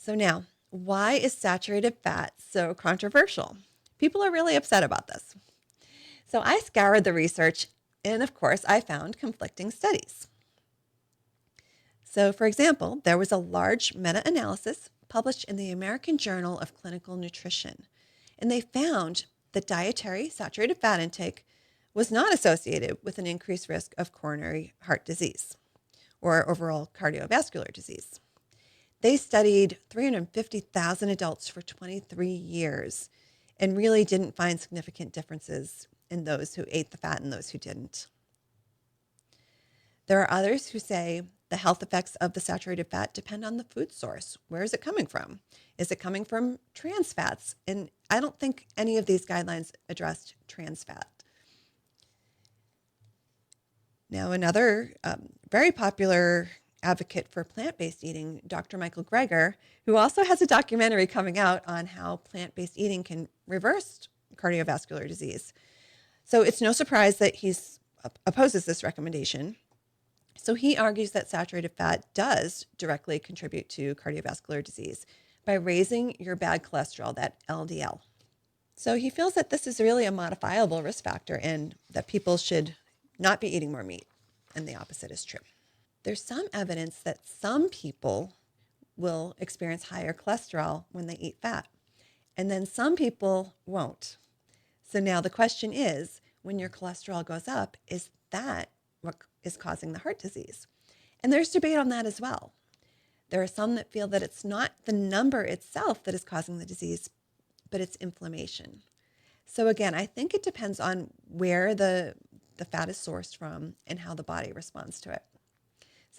So now, why is saturated fat so controversial? People are really upset about this. So I scoured the research, and of course, I found conflicting studies. So, for example, there was a large meta-analysis published in the American Journal of Clinical Nutrition, and they found that dietary saturated fat intake was not associated with an increased risk of coronary heart disease or overall cardiovascular disease. They studied 350,000 adults for 23 years and really didn't find significant differences in those who ate the fat and those who didn't. There are others who say the health effects of the saturated fat depend on the food source. Where is it coming from? Is it coming from trans fats? And I don't think any of these guidelines addressed trans fat. Now, another very popular advocate for plant-based eating, Dr. Michael Greger, who also has a documentary coming out on how plant-based eating can reverse cardiovascular disease. So it's no surprise that he opposes this recommendation. So he argues that saturated fat does directly contribute to cardiovascular disease by raising your bad cholesterol, that LDL. So he feels that this is really a modifiable risk factor and that people should not be eating more meat, and the opposite is true. There's some evidence that some people will experience higher cholesterol when they eat fat, and then some people won't. So now the question is, when your cholesterol goes up, is that what is causing the heart disease? And there's debate on that as well. There are some that feel that it's not the number itself that is causing the disease, but it's inflammation. So again, I think it depends on where the fat is sourced from and how the body responds to it.